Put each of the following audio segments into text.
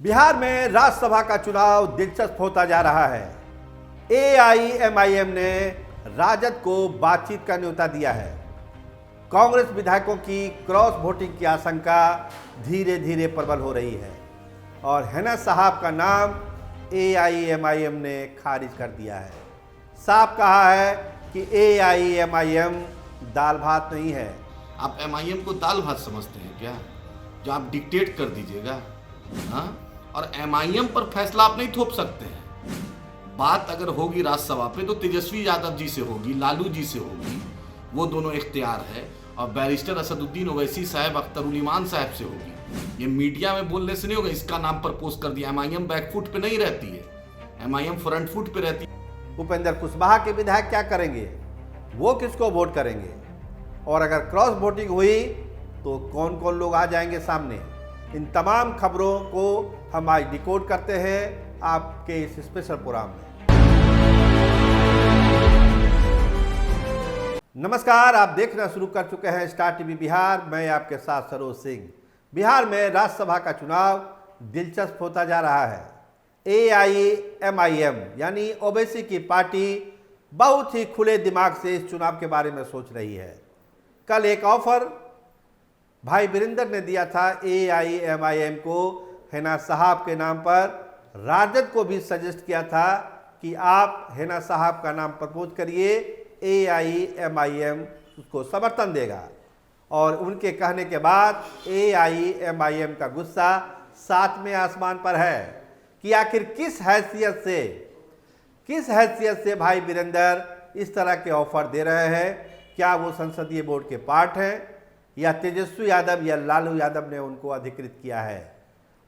बिहार में राज्यसभा का चुनाव दिलचस्प होता जा रहा है। एआईएमआईएम ने राजद को बातचीत का न्योता दिया है। कांग्रेस विधायकों की क्रॉस वोटिंग की आशंका धीरे धीरे प्रबल हो रही है और हैना साहब का नाम एआईएमआईएम ने खारिज कर दिया है। साफ कहा है कि एआईएमआईएम दाल भात नहीं है। आप एमआईएम को दाल भात समझते हैं क्या, जो आप डिक्टेट कर दीजिएगा? हाँ, और एमआईएम पर फैसला आप नहीं थोप सकते हैं। बात अगर होगी राज्यसभा पे तो तेजस्वी यादव जी से होगी, लालू जी से होगी, वो दोनों इख्तियार है, और बैरिस्टर असदुद्दीन ओवैसी साहब, अख्तरुल इमान साहब से होगी। ये मीडिया में बोलने से नहीं होगा, इसका नाम पर पोस्ट कर दिया। एमआईएम बैकफुट पे नहीं रहती है, एमआईएम फ्रंट फुट पे रहती है। उपेंद्र कुशवाहा के विधायक क्या करेंगे, वो किसको वोट करेंगे, और अगर क्रॉस वोटिंग हुई तो कौन कौन लोग आ जाएंगे सामने, इन तमाम खबरों को हम आज डिकोड करते हैं आपके इस स्पेशल प्रोग्राम में। नमस्कार, आप देखना शुरू कर चुके हैं स्टार टीवी बिहार। मैं आपके साथ सरोज सिंह। बिहार में राज्यसभा का चुनाव दिलचस्प होता जा रहा है। एआईएमआईएम यानी ओवैसी की पार्टी बहुत ही खुले दिमाग से इस चुनाव के बारे में सोच रही है। कल एक ऑफर भाई वीरेंद्र ने दिया था एआईएमआईएम को, हैना साहब के नाम पर। राजद को भी सजेस्ट किया था कि आप हैना साहब का नाम प्रपोज करिए, एआईएमआईएम उसको समर्थन देगा। और उनके कहने के बाद एआईएमआईएम का गुस्सा सातवें आसमान पर है कि आखिर किस हैसियत से भाई वीरेंद्र इस तरह के ऑफर दे रहे हैं। क्या वो संसदीय बोर्ड के पार्ट हैं या तेजस्वी यादव या लालू यादव ने उनको अधिकृत किया है।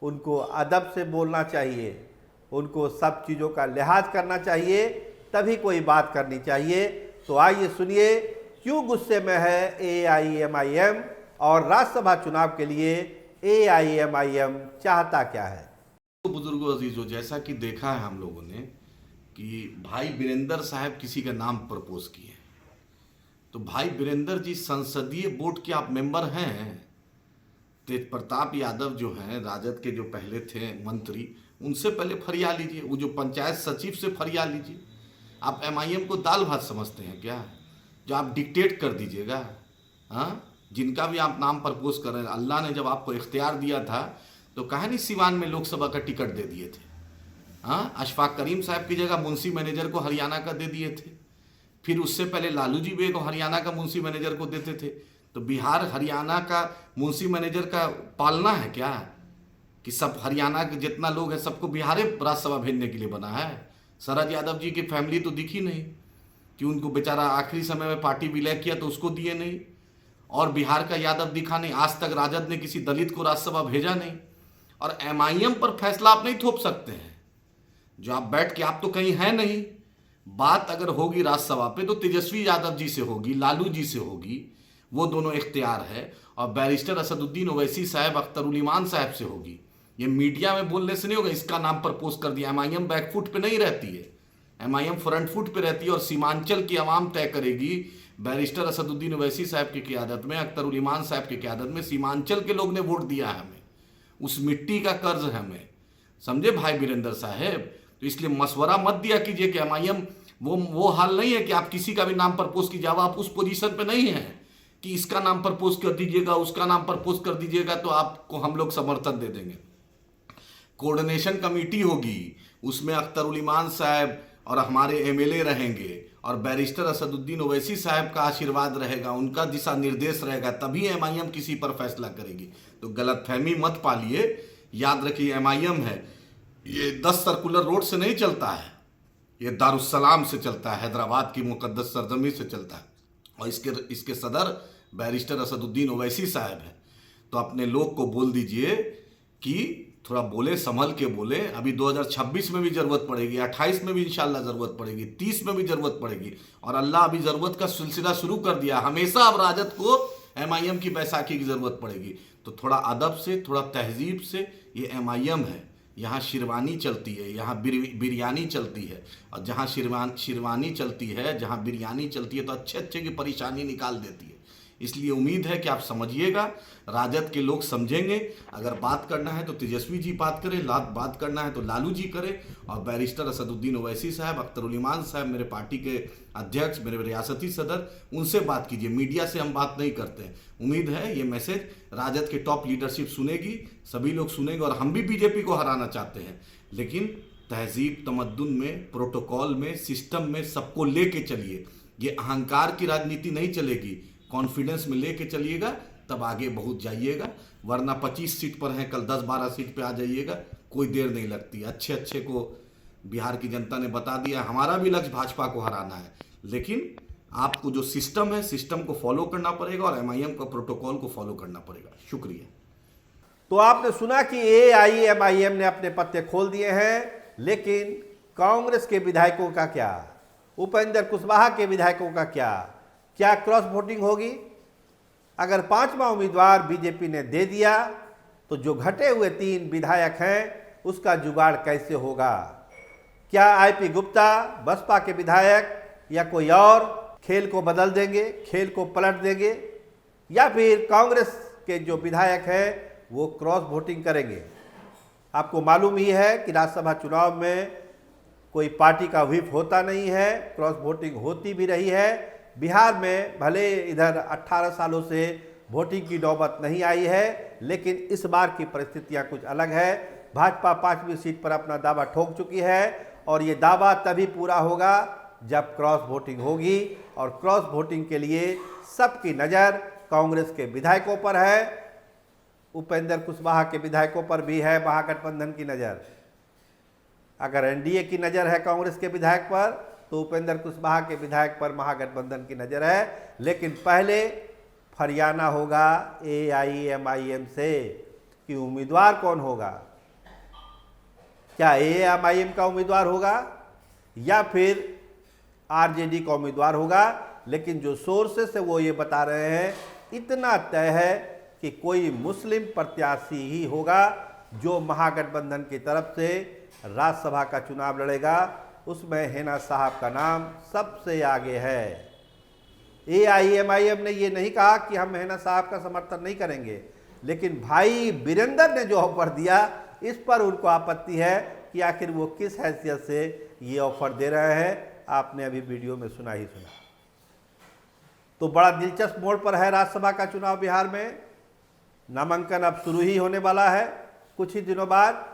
उनको अदब से बोलना चाहिए, उनको सब चीज़ों का लिहाज करना चाहिए, तभी कोई बात करनी चाहिए। तो आइए सुनिए क्यों गुस्से में है एआईएमआईएम और राज्यसभा चुनाव के लिए एआईएमआईएम चाहता क्या है। तो बुजुर्गों अजीजों, जैसा कि देखा है हम लोगों ने कि भाई वीरेंद्र साहब किसी का नाम प्रपोज किए, तो भाई वीरेंद्र जी संसदीय बोर्ड के आप मेंबर हैं। तेज प्रताप यादव जो हैं, राजद के जो पहले थे मंत्री, उनसे पहले फरिया लीजिए, वो जो पंचायत सचिव से फरिया लीजिए। आप एमआईएम को दाल भात समझते हैं क्या, जो आप डिक्टेट कर दीजिएगा? हाँ, जिनका भी आप नाम प्रपोज कर रहे हैं, अल्लाह ने जब आपको इख्तियार दिया था तो कहा नहीं सिवान में लोकसभा का टिकट दे दिए थे। हाँ, अशफाक करीम साहब की जगह मुंशी मैनेजर को हरियाणा का दे दिए थे। फिर उससे पहले लालू जी भी को हरियाणा का मुंशी मैनेजर को देते थे। तो बिहार हरियाणा का मुंशी मैनेजर का पालना है क्या कि सब हरियाणा के जितना लोग हैं सबको बिहार राज्यसभा भेजने के लिए बना है? शरद यादव जी की फैमिली तो दिखी नहीं कि उनको बेचारा आखिरी समय में पार्टी विलय किया तो उसको दिए नहीं, और बिहार का यादव दिखा नहीं। आज तक राजद ने किसी दलित को राज्यसभा भेजा नहीं। और एमआईएम पर फैसला आप नहीं थोप सकते हैं, जो आप बैठ के, आप तो कहीं है नहीं। बात अगर होगी राज्यसभा पे तो तेजस्वी यादव जी से होगी, लालू जी से होगी, वो दोनों इख्तियार है, और बैरिस्टर असदुद्दीन ओवैसी साहब, अख्तरुल इमान साहब से होगी। ये मीडिया में बोलने से नहीं होगा, इसका नाम पर पोस्ट कर दिया। एमआईएम बैकफुट पे नहीं रहती है, एमआईएम फ्रंट फुट पे रहती है, और सीमांचल की आवाम तय करेगी। बैरिस्टर असदुद्दीन ओवैसी साहब की क़यादत में, अख्तरुल इमान साहब की क़यादत में सीमांचल के लोग ने वोट दिया है हमें, उस मिट्टी का कर्ज है हमें, समझे भाई वीरेंद्र साहब। तो इसलिए मशवरा मत दिया कीजिए कि एमआईएम वो हाल नहीं है कि आप किसी का भी नाम प्रपोज कीजिए। अब आप उस पोजीशन पे नहीं है कि इसका नाम प्रपोज कर दीजिएगा, उसका नाम प्रपोज कर दीजिएगा तो आपको हम लोग समर्थन दे देंगे। कोऑर्डिनेशन कमेटी होगी, उसमें अख्तरुल इमान साहब और हमारे एमएलए रहेंगे, और बैरिस्टर असदुद्दीन ओवैसी साहब का आशीर्वाद रहेगा, उनका दिशा निर्देश रहेगा, तभी एमआईएम किसी पर फैसला करेगी। तो गलतफहमी मत पालिए। याद रखिए, एमआईएम है ये 10 सर्कुलर रोड से नहीं चलता है, ये दारुस्सलाम से चलता है, हैदराबाद की मुकद्दस सरजमी से चलता है, और इसके सदर बैरिस्टर असदुद्दीन ओवैसी साहब हैं। तो अपने लोग को बोल दीजिए कि थोड़ा बोले, संभल के बोले। अभी 2026 में भी ज़रूरत पड़ेगी, 28 में भी इंशाल्लाह ज़रूरत पड़ेगी, 30 में भी ज़रूरत पड़ेगी, और अल्लाह अभी ज़रूरत का सिलसिला शुरू कर दिया। हमेशा अब राजद को एमआईएम की बैसाखी की ज़रूरत पड़ेगी। तो थोड़ा अदब से, थोड़ा तहजीब से, ये एमआईएम है, यहाँ शेरवानी चलती है, यहाँ बिरयानी चलती है, और जहाँ शेरवानी चलती है, जहाँ बिरयानी चलती है तो अच्छे अच्छे की परेशानी निकाल देती है। इसलिए उम्मीद है कि आप समझिएगा, राजद के लोग समझेंगे। अगर बात करना है तो तेजस्वी जी बात करें, बात करना है तो लालू जी करें, और बैरिस्टर असदुद्दीन ओवैसी साहब, अख्तरुल इमान साहब, मेरे पार्टी के अध्यक्ष, मेरे रियासती सदर, उनसे बात कीजिए। मीडिया से हम बात नहीं करते हैं। उम्मीद है ये मैसेज राजद के टॉप लीडरशिप सुनेगी, सभी लोग सुनेंगे, और हम भी बीजेपी को हराना चाहते हैं, लेकिन तहजीब तमद्दुन में, प्रोटोकॉल में, सिस्टम में सबको लेके चलिए। ये अहंकार की राजनीति नहीं चलेगी, कॉन्फिडेंस में लेके चलिएगा, तब आगे बहुत जाइएगा। वरना 25 सीट पर हैं, कल 10-12 सीट पे आ जाइएगा, कोई देर नहीं लगती। अच्छे अच्छे को बिहार की जनता ने बता दिया। हमारा भी लक्ष्य भाजपा को हराना है, लेकिन आपको जो सिस्टम है, सिस्टम को फॉलो करना पड़ेगा, और एमआईएम का प्रोटोकॉल को फॉलो करना पड़ेगा। शुक्रिया। तो आपने सुना कि एआईएमआईएम ने अपने पत्ते खोल दिए हैं, लेकिन कांग्रेस के विधायकों का क्या, उपेंद्र कुशवाहा के विधायकों का क्या क्रॉस वोटिंग होगी? अगर 5वां उम्मीदवार बीजेपी ने दे दिया तो जो घटे हुए 3 विधायक हैं उसका जुगाड़ कैसे होगा? क्या आईपी गुप्ता, बसपा के विधायक, या कोई और खेल को बदल देंगे, खेल को पलट देंगे, या फिर कांग्रेस के जो विधायक हैं वो क्रॉस वोटिंग करेंगे? आपको मालूम ही है कि राज्यसभा चुनाव में कोई पार्टी का व्हिप होता नहीं है, क्रॉस वोटिंग होती भी रही है। बिहार में भले इधर 18 सालों से वोटिंग की नौबत नहीं आई है, लेकिन इस बार की परिस्थितियां कुछ अलग है। भाजपा 5वीं सीट पर अपना दावा ठोक चुकी है, और ये दावा तभी पूरा होगा जब क्रॉस वोटिंग होगी, और क्रॉस वोटिंग के लिए सबकी नज़र कांग्रेस के विधायकों पर है, उपेंद्र कुशवाहा के विधायकों पर भी है महागठबंधन की नज़र। अगर एनडीए की नज़र है कांग्रेस के विधायक पर, तो उपेंद्र कुशवाहा के विधायक पर महागठबंधन की नज़र है। लेकिन पहले फरियाना होगा एआईएमआईएम से कि उम्मीदवार कौन होगा। क्या एआईएमआईएम का उम्मीदवार होगा या फिर आरजेडी का उम्मीदवार होगा? लेकिन जो सोर्सेस है वो ये बता रहे हैं, इतना तय है कि कोई मुस्लिम प्रत्याशी ही होगा जो महागठबंधन की तरफ से राज्यसभा का चुनाव लड़ेगा। उसमें हिना साहब का नाम सबसे आगे है। एआईएमआईएम ने ये नहीं कहा कि हम हिना साहब का समर्थन नहीं करेंगे, लेकिन भाई वीरेंद्र ने जो ऑफर दिया, इस पर उनको आपत्ति है कि आखिर वो किस हैसियत से ये ऑफर दे रहे हैं। आपने अभी वीडियो में सुना ही सुना। तो बड़ा दिलचस्प मोड़ पर है राज्यसभा का चुनाव बिहार में। नामांकन अब शुरू ही होने वाला है कुछ ही दिनों बाद।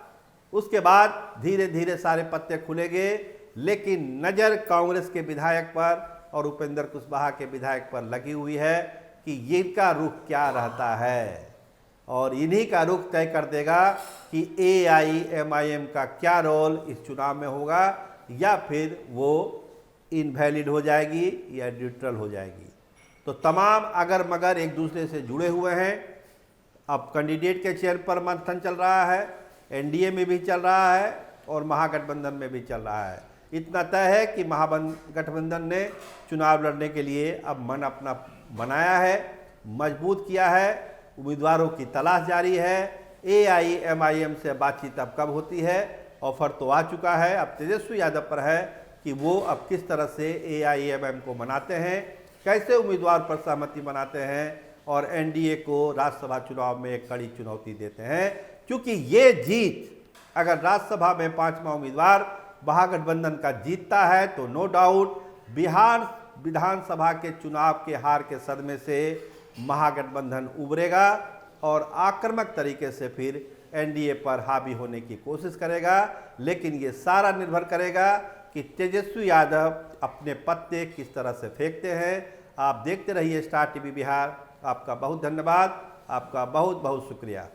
उसके बाद धीरे धीरे सारे पत्ते खुलेंगे, लेकिन नज़र कांग्रेस के विधायक पर और उपेंद्र कुशवाहा के विधायक पर लगी हुई है कि ये इनका रुख क्या रहता है, और इन्हीं का रुख तय कर देगा कि एआईएमआईएम का क्या रोल इस चुनाव में होगा, या फिर वो इनवैलिड हो जाएगी या न्यूट्रल हो जाएगी। तो तमाम अगर मगर एक दूसरे से जुड़े हुए हैं। अब कैंडिडेट के चयन पर मंथन चल रहा है, एनडीए में भी चल रहा है और महागठबंधन में भी चल रहा है। इतना तय है कि महागठबंधन ने चुनाव लड़ने के लिए अब मन अपना बनाया है, मजबूत किया है, उम्मीदवारों की तलाश जारी है। एआईएमआईएम से बातचीत अब कब होती है? ऑफर तो आ चुका है, अब तेजस्वी यादव पर है कि वो अब किस तरह से एआईएमआईएम को मनाते हैं, कैसे उम्मीदवार पर सहमति बनाते हैं, और एनडीए को राज्यसभा चुनाव में एक कड़ी चुनौती देते हैं। क्योंकि ये जीत अगर राज्यसभा में 5वां उम्मीदवार महागठबंधन का जीतता है तो नो डाउट बिहार विधानसभा के चुनाव के हार के सदमे से महागठबंधन उभरेगा और आक्रामक तरीके से फिर एनडीए पर हावी होने की कोशिश करेगा। लेकिन ये सारा निर्भर करेगा कि तेजस्वी यादव अपने पत्ते किस तरह से फेंकते हैं। आप देखते रहिए स्टार टीवी बिहार। आपका बहुत धन्यवाद, आपका बहुत बहुत शुक्रिया।